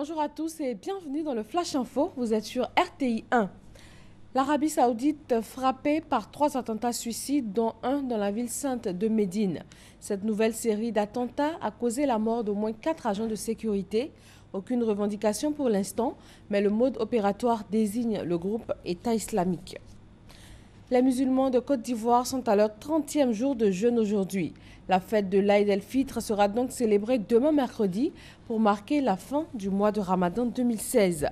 Bonjour à tous et bienvenue dans le Flash Info. Vous êtes sur RTI 1. L'Arabie Saoudite frappée par 3 attentats suicides, dont un dans la ville sainte de Médine. Cette nouvelle série d'attentats a causé la mort d'au moins 4 agents de sécurité. Aucune revendication pour l'instant, mais le mode opératoire désigne le groupe État islamique. Les musulmans de Côte d'Ivoire sont à leur 30e jour de jeûne aujourd'hui. La fête de l'Aïd el-Fitr sera donc célébrée demain mercredi pour marquer la fin du mois de Ramadan 2016.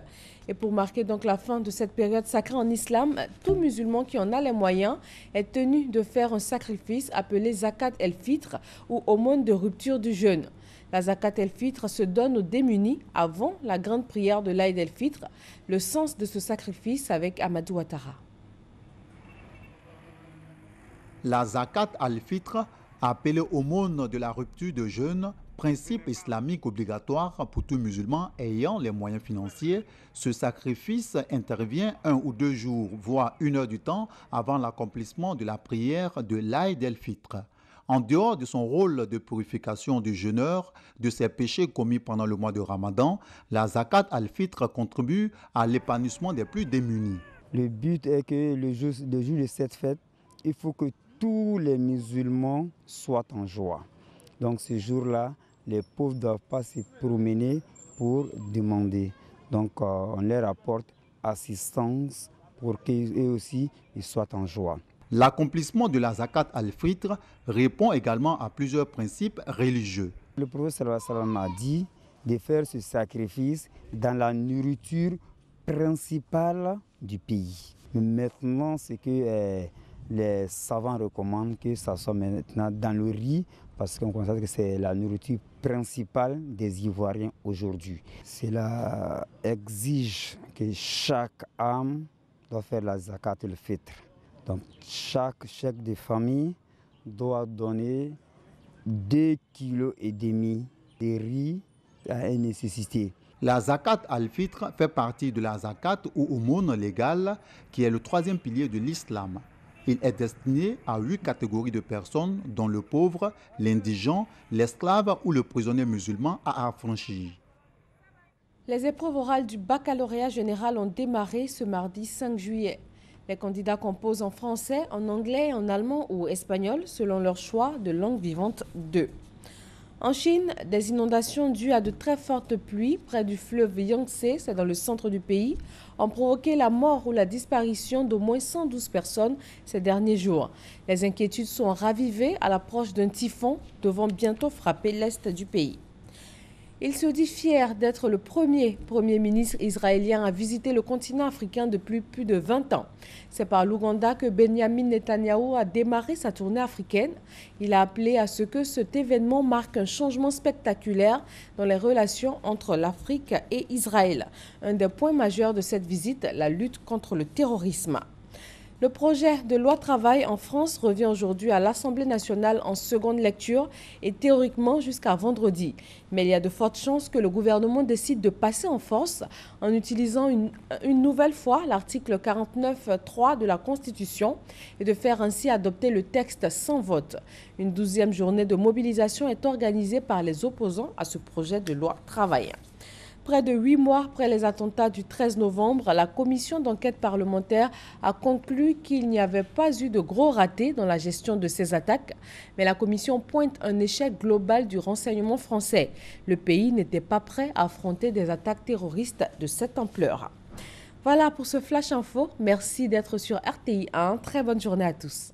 Et pour marquer donc la fin de cette période sacrée en islam, tout musulman qui en a les moyens est tenu de faire un sacrifice appelé Zakat el-Fitr ou aumône de rupture du jeûne. La Zakat el-Fitr se donne aux démunis avant la grande prière de l'Aïd el-Fitr. Le sens de ce sacrifice avec Amadou Ouattara. La Zakat al-Fitr, appelée aumône de la rupture de jeûne, principe islamique obligatoire pour tout musulman ayant les moyens financiers, ce sacrifice intervient 1 ou 2 jours, voire 1 heure du temps avant l'accomplissement de la prière de l'Aïd el-Fitr. En dehors de son rôle de purification du jeûneur, de ses péchés commis pendant le mois de Ramadan, la Zakat al-Fitr contribue à l'épanouissement des plus démunis. Le but est que le jour de cette fête, il faut que tous les musulmans soient en joie. Donc ce jour-là, les pauvres ne doivent pas se promener pour demander. Donc on leur apporte assistance pour qu'eux aussi ils soient en joie. L'accomplissement de la Zakat al-Fitr répond également à plusieurs principes religieux. Le prophète sallallahu alayhi wa sallam a dit de faire ce sacrifice dans la nourriture principale du pays. Maintenant, c'est que les savants recommandent que ça soit maintenant dans le riz parce qu'on constate que c'est la nourriture principale des Ivoiriens aujourd'hui. Cela exige que chaque âme doit faire la Zakat el-Fitr. Donc chaque chef de famille doit donner 2,5 kg de riz à une nécessité. La Zakat al-Fitr fait partie de la Zakat ou aumône légale qui est le 3e pilier de l'islam. Il est destiné à 8 catégories de personnes, dont le pauvre, l'indigent, l'esclave ou le prisonnier musulman à affranchir. Les épreuves orales du baccalauréat général ont démarré ce mardi 5 juillet. Les candidats composent en français, en anglais, en allemand ou espagnol, selon leur choix de langue vivante 2. En Chine, des inondations dues à de très fortes pluies près du fleuve Yangtze, c'est dans le centre du pays, ont provoqué la mort ou la disparition d'au moins 112 personnes ces derniers jours. Les inquiétudes sont ravivées à l'approche d'un typhon devant bientôt frapper l'est du pays. Il se dit fier d'être le premier ministre israélien à visiter le continent africain depuis plus de 20 ans. C'est par l'Ouganda que Benjamin Netanyahou a démarré sa tournée africaine. Il a appelé à ce que cet événement marque un changement spectaculaire dans les relations entre l'Afrique et Israël. Un des points majeurs de cette visite, la lutte contre le terrorisme. Le projet de loi travail en France revient aujourd'hui à l'Assemblée nationale en seconde lecture et théoriquement jusqu'à vendredi. Mais il y a de fortes chances que le gouvernement décide de passer en force en utilisant une nouvelle fois l'article 49.3 de la Constitution et de faire ainsi adopter le texte sans vote. Une 12e journée de mobilisation est organisée par les opposants à ce projet de loi travail. Près de 8 mois après les attentats du 13 novembre, la commission d'enquête parlementaire a conclu qu'il n'y avait pas eu de gros ratés dans la gestion de ces attaques. Mais la commission pointe un échec global du renseignement français. Le pays n'était pas prêt à affronter des attaques terroristes de cette ampleur. Voilà pour ce Flash Info. Merci d'être sur RTI 1. Très bonne journée à tous.